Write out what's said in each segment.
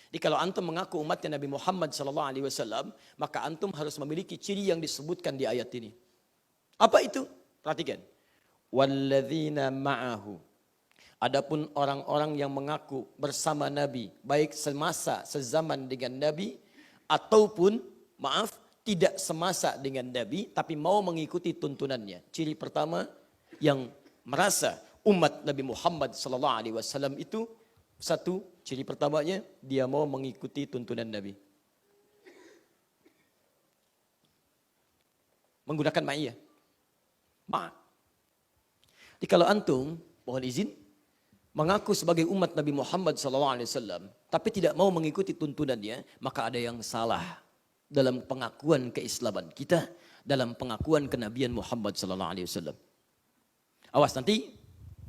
Jadi kalau antum mengaku umatnya Nabi Muhammad SAW, maka antum harus memiliki ciri yang disebutkan di ayat ini. Apa itu? Perhatikan. Walladzina ma'ahu. Adapun orang-orang yang mengaku bersama Nabi, baik semasa sezaman dengan Nabi, ataupun tidak semasa dengan Nabi, tapi mau mengikuti tuntunannya. Ciri pertama yang merasa umat Nabi Muhammad SAW itu, satu, ciri pertamanya dia mau mengikuti tuntunan Nabi. Menggunakan ma'iyah. Jadi kalau antum, mohon izin, mengaku sebagai umat Nabi Muhammad SAW, tapi tidak mau mengikuti tuntunannya, maka ada yang salah dalam pengakuan keislaman kita, dalam pengakuan kenabian Muhammad SAW. Awas, nanti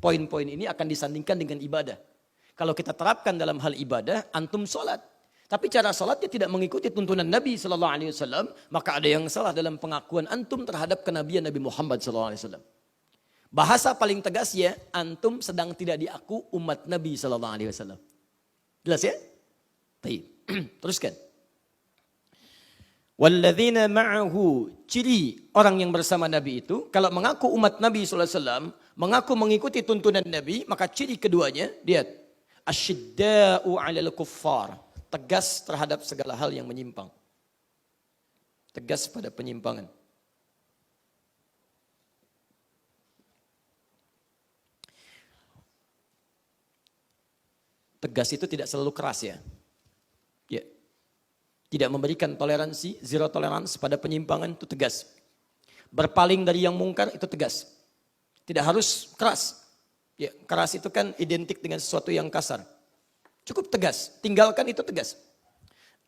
poin-poin ini akan disandingkan dengan ibadah. Kalau kita terapkan dalam hal ibadah, antum sholat. Tapi cara sholatnya tidak mengikuti tuntunan Nabi SAW, maka ada yang salah dalam pengakuan antum terhadap kenabian Nabi Muhammad SAW. Bahasa paling tegas ya, antum sedang tidak diaku umat Nabi SAW. Jelas ya? Baik, teruskan. Walladzina ma'ahu, ciri orang yang bersama Nabi itu, kalau mengaku umat Nabi SAW, mengaku mengikuti tuntunan Nabi, maka ciri keduanya, lihat. Asyidda'u 'alal kuffar, tegas terhadap segala hal yang menyimpang. Tegas pada penyimpangan. Tegas itu tidak selalu keras ya. Ya. Tidak memberikan toleransi, zero tolerance pada penyimpangan itu tegas. Berpaling dari yang mungkar itu tegas. Tidak harus keras. Ya, keras itu kan identik dengan sesuatu yang kasar. Cukup tegas, tinggalkan itu tegas.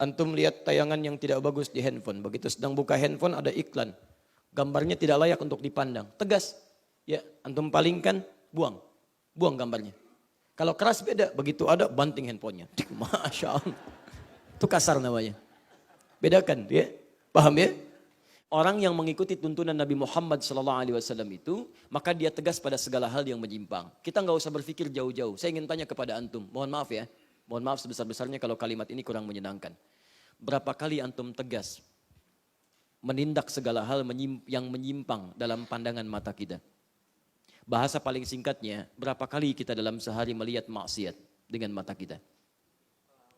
Antum lihat tayangan yang tidak bagus di handphone, begitu sedang buka handphone ada iklan. Gambarnya tidak layak untuk dipandang, tegas. Ya, antum palingkan, buang. Buang gambarnya. Kalau keras beda, begitu ada banting handphonenya. Masya Allah. Itu kasar namanya. Bedakan ya. Paham ya? Orang yang mengikuti tuntunan Nabi Muhammad SAW itu, maka dia tegas pada segala hal yang menyimpang. Kita nggak usah berpikir jauh-jauh. Saya ingin tanya kepada antum, mohon maaf ya. Mohon maaf sebesar-besarnya kalau kalimat ini kurang menyenangkan. Berapa kali antum tegas menindak segala hal yang menyimpang dalam pandangan mata kita? Bahasa paling singkatnya, berapa kali kita dalam sehari melihat maksiat dengan mata kita?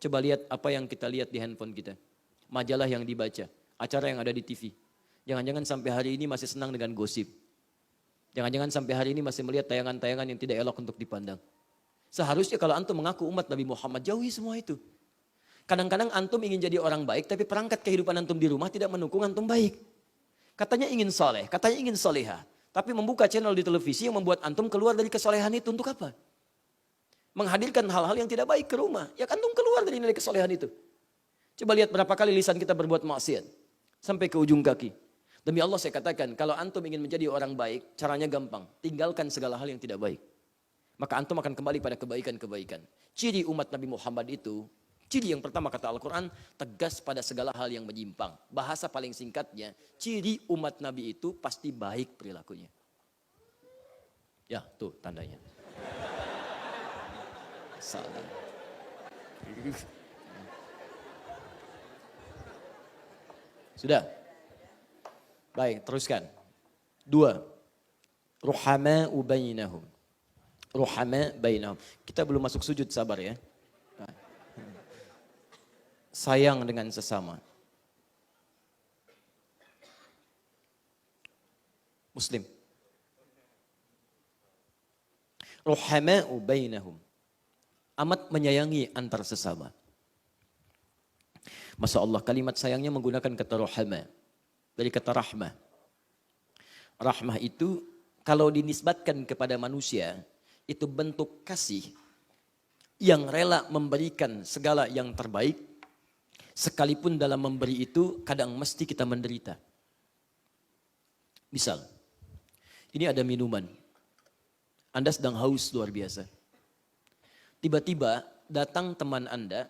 Coba lihat apa yang kita lihat di handphone kita. Majalah yang dibaca, acara yang ada di TV. Jangan-jangan sampai hari ini masih senang dengan gosip. Jangan-jangan sampai hari ini masih melihat tayangan-tayangan yang tidak elok untuk dipandang. Seharusnya kalau antum mengaku umat Nabi Muhammad, jauhi semua itu. Kadang-kadang antum ingin jadi orang baik, tapi perangkat kehidupan antum di rumah tidak mendukung antum baik. Katanya ingin soleh, katanya ingin solehah. Tapi membuka channel di televisi yang membuat antum keluar dari kesolehan itu untuk apa? Menghadirkan hal-hal yang tidak baik ke rumah. Ya antum keluar dari nilai kesolehan itu. Coba lihat berapa kali lisan kita berbuat maksiat. Sampai ke ujung kaki. Demi Allah saya katakan, kalau antum ingin menjadi orang baik, caranya gampang. Tinggalkan segala hal yang tidak baik. Maka antum akan kembali pada kebaikan-kebaikan. Ciri umat Nabi Muhammad itu, ciri yang pertama kata Al-Quran, tegas pada segala hal yang menyimpang. Bahasa paling singkatnya, ciri umat Nabi itu pasti baik perilakunya. Ya, tuh tandanya. Salah. Sudah? Baik, teruskan. 2. Ruhama'u bainahum. Ruhama bainahum. Kita belum masuk sujud, sabar ya. Sayang dengan sesama. Muslim. Ruhama'u bainahum. Amat menyayangi antar sesama. Masya Allah, kalimat sayangnya menggunakan kata ruhama. Dari kata rahmah. Rahmah itu kalau dinisbatkan kepada manusia, itu bentuk kasih yang rela memberikan segala yang terbaik, sekalipun dalam memberi itu kadang mesti kita menderita. Misal, ini ada minuman, Anda sedang haus luar biasa. Tiba-tiba datang teman Anda,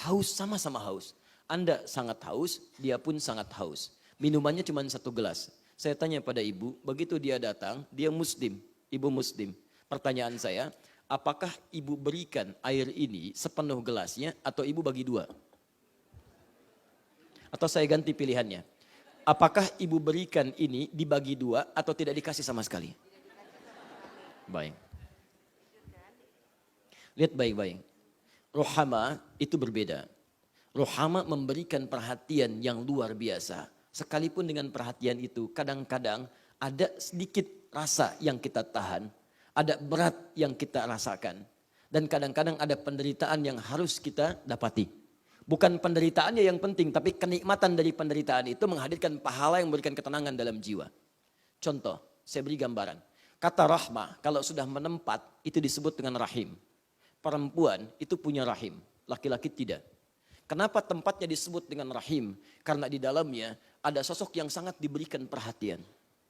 haus, sama-sama haus. Anda sangat haus, dia pun sangat haus. Minumannya cuma 1 gelas. Saya tanya pada ibu, begitu dia datang, dia muslim, ibu muslim. Pertanyaan saya, apakah ibu berikan air ini sepenuh gelasnya atau ibu bagi dua? Atau saya ganti pilihannya. Apakah ibu berikan ini dibagi dua atau tidak dikasih sama sekali? Baik. Lihat baik-baik. Rohama itu berbeda. Rohama memberikan perhatian yang luar biasa. Sekalipun dengan perhatian itu kadang-kadang ada sedikit rasa yang kita tahan. Ada berat yang kita rasakan. Dan kadang-kadang ada penderitaan yang harus kita dapati. Bukan penderitaannya yang penting, tapi kenikmatan dari penderitaan itu menghadirkan pahala yang memberikan ketenangan dalam jiwa. Contoh, saya beri gambaran. Kata rahmah, kalau sudah menempat, itu disebut dengan rahim. Perempuan itu punya rahim, laki-laki tidak. Kenapa tempatnya disebut dengan rahim? Karena di dalamnya ada sosok yang sangat diberikan perhatian.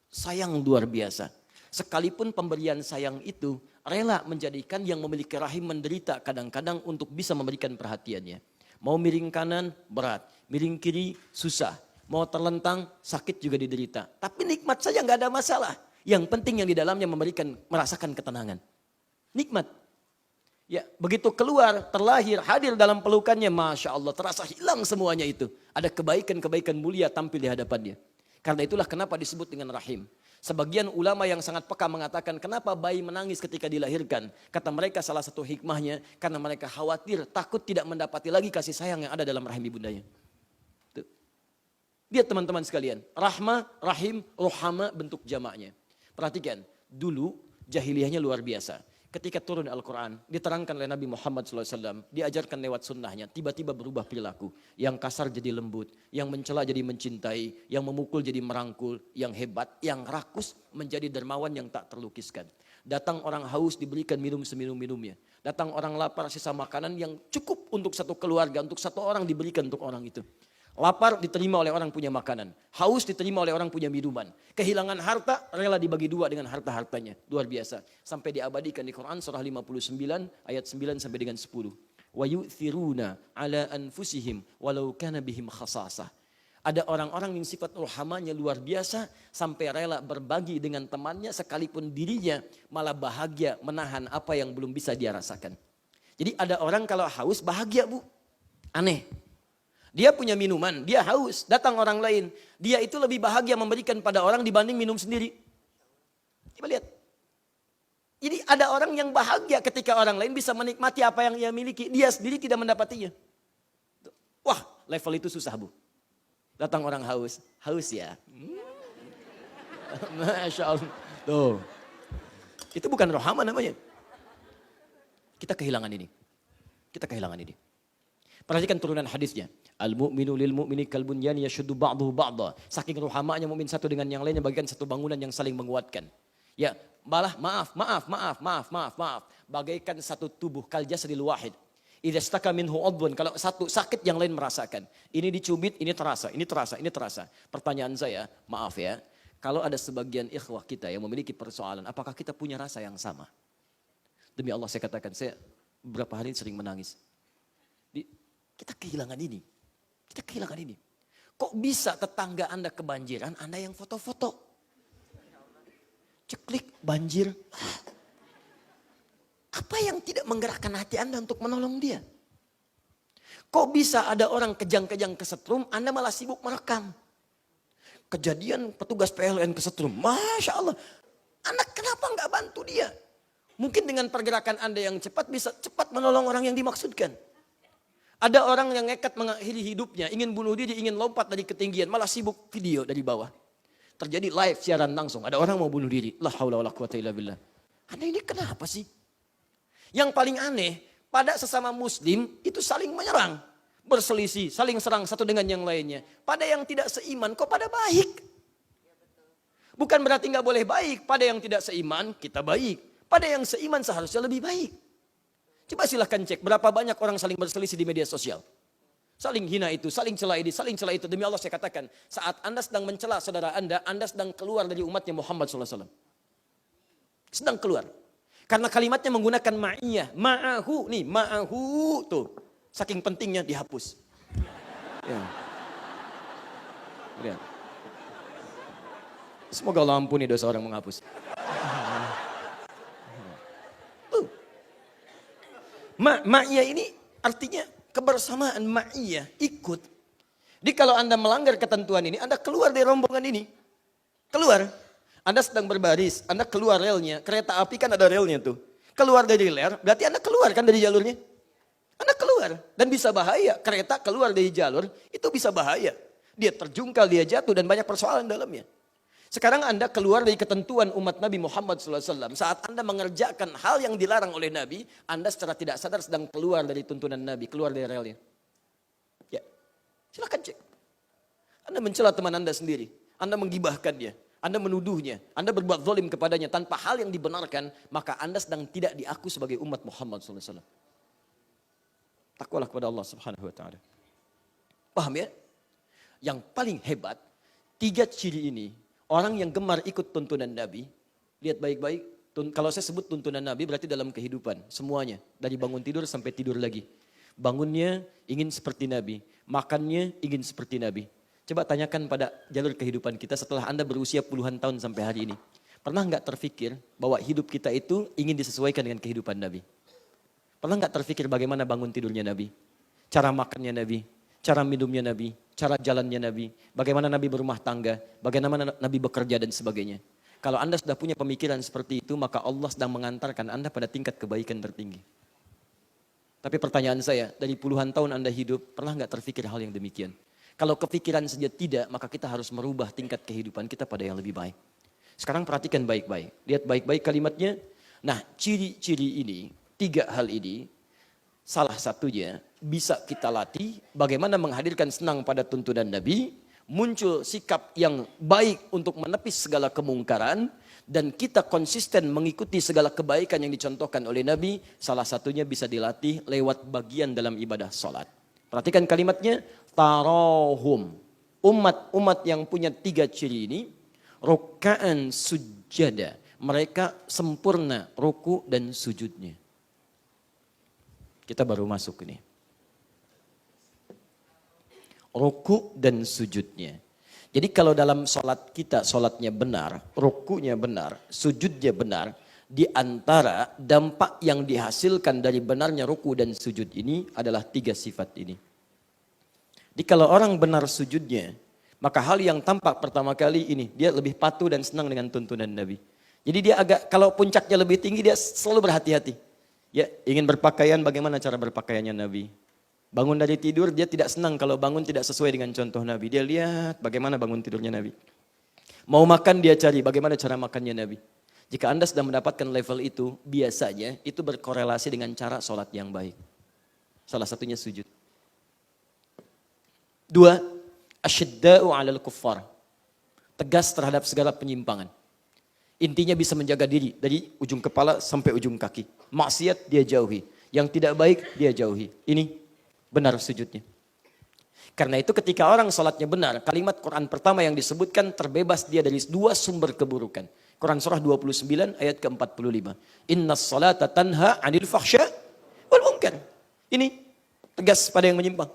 Sayang luar biasa. Sekalipun pemberian sayang itu rela menjadikan yang memiliki rahim menderita kadang-kadang untuk bisa memberikan perhatiannya. Mau miring kanan berat, miring kiri susah. Mau terlentang sakit juga diderita. Tapi nikmat saja nggak ada masalah. Yang penting yang di dalamnya merasakan ketenangan. Nikmat. Ya, begitu keluar, terlahir, hadir dalam pelukannya, Masya Allah, terasa hilang semuanya itu. Ada kebaikan-kebaikan mulia tampil di hadapannya. Karena itulah kenapa disebut dengan rahim. Sebagian ulama yang sangat peka mengatakan kenapa bayi menangis ketika dilahirkan. Kata mereka salah satu hikmahnya karena mereka khawatir takut tidak mendapati lagi kasih sayang yang ada dalam rahim ibundanya. Tuh. Lihat teman-teman sekalian. Rahmah, rahim, rohama bentuk jamaknya. Perhatikan, dulu jahiliyahnya luar biasa. Ketika turun Al-Quran, diterangkan oleh Nabi Muhammad SAW, diajarkan lewat sunnahnya, tiba-tiba berubah perilaku. Yang kasar jadi lembut, yang mencela jadi mencintai, yang memukul jadi merangkul, yang hebat, yang rakus menjadi dermawan yang tak terlukiskan. Datang orang haus diberikan minum seminum-minumnya. Datang orang lapar sisa makanan yang cukup untuk satu keluarga, untuk satu orang diberikan untuk orang itu. Lapar diterima oleh orang punya makanan. Haus diterima oleh orang punya minuman. Kehilangan harta rela dibagi dua dengan harta-hartanya. Luar biasa. Sampai diabadikan di Quran surah 59 ayat 9 sampai dengan 10. Wa yu'thiruna ala anfusihim walau kana bihim khasasah. Ada orang-orang yang sifat rohamanya luar biasa sampai rela berbagi dengan temannya sekalipun dirinya malah bahagia menahan apa yang belum bisa dia rasakan. Jadi ada orang kalau haus bahagia bu. Aneh. Dia punya minuman, dia haus, datang orang lain. Dia itu lebih bahagia memberikan pada orang dibanding minum sendiri. Coba lihat. Jadi ada orang yang bahagia ketika orang lain bisa menikmati apa yang ia miliki. Dia sendiri tidak mendapatinya. Wah, level itu susah bu. Datang orang haus, haus ya. Masya Allah. Tuh. Itu bukan rohama namanya. Kita kehilangan ini. Kita kehilangan ini. Perhatikan turunan hadisnya. Al-mu'minu lil-mu'mini kalbunyani yashuddu ba'duhu ba'da. Saking rohamanya mukmin satu dengan yang lainnya bagikan satu bangunan yang saling menguatkan. Ya, malah maaf. Bagaikan satu tubuh kal jasadil wahid. Idza istaka minhu udhun, kalau satu sakit yang lain merasakan. Ini dicubit, ini terasa. Pertanyaan saya, maaf ya. Kalau ada sebagian ikhwah kita yang memiliki persoalan, apakah kita punya rasa yang sama? Demi Allah saya katakan, saya beberapa hari sering menangis. Kita kehilangan ini. Kok bisa tetangga Anda kebanjiran, Anda yang foto-foto? Ceklik, banjir. Apa yang tidak menggerakkan hati Anda untuk menolong dia? Kok bisa ada orang kejang-kejang kesetrum, Anda malah sibuk merekam? Kejadian petugas PLN kesetrum, Masya Allah. Anda kenapa nggak bantu dia? Mungkin dengan pergerakan Anda yang cepat bisa cepat menolong orang yang dimaksudkan. Ada orang yang nekat mengakhiri hidupnya, ingin bunuh diri, ingin lompat dari ketinggian, malah sibuk video dari bawah. Terjadi live siaran langsung, ada orang mau bunuh diri. La haula wala quwata illa billah. Anda ini kenapa sih? Yang paling aneh, pada sesama muslim itu saling menyerang. Berselisih, saling serang satu dengan yang lainnya. Pada yang tidak seiman, kok pada baik? Bukan berarti nggak boleh baik. Pada yang tidak seiman, kita baik. Pada yang seiman seharusnya lebih baik. Coba silahkan cek berapa banyak orang saling berselisih di media sosial. Saling hina itu, saling celah ini, saling celah itu. Demi Allah saya katakan, saat Anda sedang mencela saudara Anda sedang keluar dari umatnya Muhammad SAW. Sedang keluar. Karena kalimatnya menggunakan ma'iyah. Ma'ahu, nih ma'ahu tuh. Saking pentingnya dihapus. Ya. Lihat. Semoga Allah ampuni dosa orang menghapus. Ma'iyah ini artinya kebersamaan, ma'iyah, ikut. Jadi kalau Anda melanggar ketentuan ini, Anda keluar dari rombongan ini. Keluar. Anda sedang berbaris, Anda keluar relnya. Kereta api kan ada relnya tuh. Keluar dari rel, berarti Anda keluar kan dari jalurnya. Anda keluar. Dan bisa bahaya. Kereta keluar dari jalur, itu bisa bahaya. Dia terjungkal, dia jatuh, dan banyak persoalan dalamnya. Sekarang Anda keluar dari ketentuan umat Nabi Muhammad SAW. Saat Anda mengerjakan hal yang dilarang oleh Nabi, Anda secara tidak sadar sedang keluar dari tuntunan Nabi, keluar dari relnya. Ya, silakan cek. Anda mencela teman Anda sendiri. Anda menggibahkan dia. Anda menuduhnya, Anda berbuat zalim kepadanya tanpa hal yang dibenarkan, maka Anda sedang tidak diaku sebagai umat Muhammad SAW. Takwalah kepada Allah Subhanahu Wa Taala. Paham ya? Yang paling hebat, 3 ciri ini, orang yang gemar ikut tuntunan Nabi, lihat baik-baik, kalau saya sebut tuntunan Nabi berarti dalam kehidupan, semuanya, dari bangun tidur sampai tidur lagi. Bangunnya ingin seperti Nabi, makannya ingin seperti Nabi. Coba tanyakan pada jalur kehidupan kita setelah Anda berusia puluhan tahun sampai hari ini. Pernah nggak terfikir bahwa hidup kita itu ingin disesuaikan dengan kehidupan Nabi? Pernah nggak terfikir bagaimana bangun tidurnya Nabi? Cara makannya Nabi? Cara minumnya Nabi? Cara jalannya Nabi? Bagaimana Nabi berumah tangga? Bagaimana Nabi bekerja dan sebagainya? Kalau Anda sudah punya pemikiran seperti itu, maka Allah sedang mengantarkan Anda pada tingkat kebaikan tertinggi. Tapi pertanyaan saya, dari puluhan tahun Anda hidup, pernah nggak terfikir hal yang demikian? Kalau kepikiran saja tidak, maka kita harus merubah tingkat kehidupan kita pada yang lebih baik. Sekarang perhatikan baik-baik. Lihat baik-baik kalimatnya. Nah, ciri-ciri ini, 3 hal ini, salah satunya bisa kita latih bagaimana menghadirkan senang pada tuntunan Nabi, muncul sikap yang baik untuk menepis segala kemungkaran, dan kita konsisten mengikuti segala kebaikan yang dicontohkan oleh Nabi, salah satunya bisa dilatih lewat bagian dalam ibadah sholat. Perhatikan kalimatnya, tarahum. Umat-umat yang punya 3 ciri ini, ruka'an sujada. Mereka sempurna ruku dan sujudnya. Kita baru masuk ini. Ruku dan sujudnya. Jadi kalau dalam sholat kita, sholatnya benar, rukunya benar, sujudnya benar, di antara dampak yang dihasilkan dari benarnya ruku dan sujud ini adalah 3 sifat ini. Jadi kalau orang benar sujudnya, maka hal yang tampak pertama kali ini, dia lebih patuh dan senang dengan tuntunan Nabi. Jadi dia agak, kalau puncaknya lebih tinggi, dia selalu berhati-hati. Ya, ingin berpakaian, bagaimana cara berpakaiannya Nabi? Bangun dari tidur, dia tidak senang kalau bangun tidak sesuai dengan contoh Nabi. Dia lihat bagaimana bangun tidurnya Nabi. Mau makan dia cari bagaimana cara makannya Nabi. Jika Anda sudah mendapatkan level itu, biasanya itu berkorelasi dengan cara sholat yang baik. Salah satunya sujud. 2, asyidda'u 'alal kuffar. Tegas terhadap segala penyimpangan. Intinya bisa menjaga diri dari ujung kepala sampai ujung kaki. Maksiat dia jauhi, yang tidak baik dia jauhi. Ini benar sujudnya. Karena itu ketika orang sholatnya benar, kalimat Quran pertama yang disebutkan terbebas dia dari 2 sumber keburukan. Quran surah 29 ayat ke-45. Innas salata tanha 'anil fahsya wal munkar. Ini tegas pada yang menyimpang.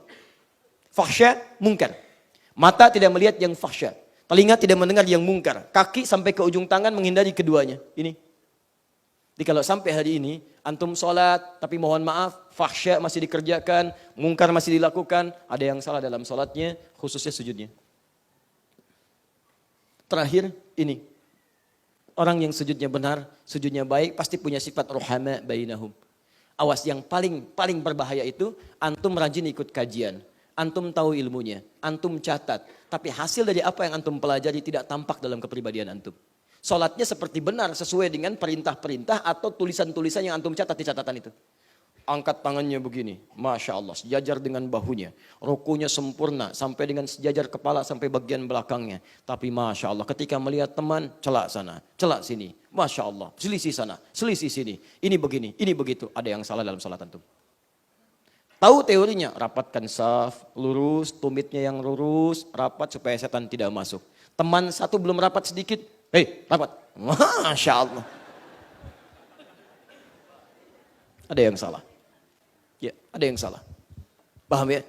Fahsya, munkar. Mata tidak melihat yang fahsya. Telinga tidak mendengar yang munkar. Kaki sampai ke ujung tangan menghindari keduanya. Ini. Jadi kalau sampai hari ini, antum sholat, tapi mohon maaf, fahsya masih dikerjakan, munkar masih dilakukan, ada yang salah dalam sholatnya, khususnya sujudnya. Terakhir, ini. Orang yang sujudnya benar, sujudnya baik, pasti punya sifat ruhama bainahum. Awas, yang paling berbahaya itu, antum rajin ikut kajian. Antum tahu ilmunya, antum catat. Tapi hasil dari apa yang antum pelajari tidak tampak dalam kepribadian antum. Sholatnya seperti benar sesuai dengan perintah-perintah atau tulisan-tulisan yang antum catat di catatan itu. Angkat tangannya begini, Masya Allah, sejajar dengan bahunya. Rukunya sempurna, sampai dengan sejajar kepala sampai bagian belakangnya. Tapi Masya Allah, ketika melihat teman, celak sana, celak sini. Masya Allah, selisih sana, selisih sini. Ini begini, ini begitu. Ada yang salah dalam sholat antum. Tahu teorinya, rapatkan saf, lurus, tumitnya yang lurus, rapat supaya setan tidak masuk. Teman satu belum rapat sedikit, hei rapat, Masya Allah. Ada yang salah. Ya, ada yang salah. Paham ya?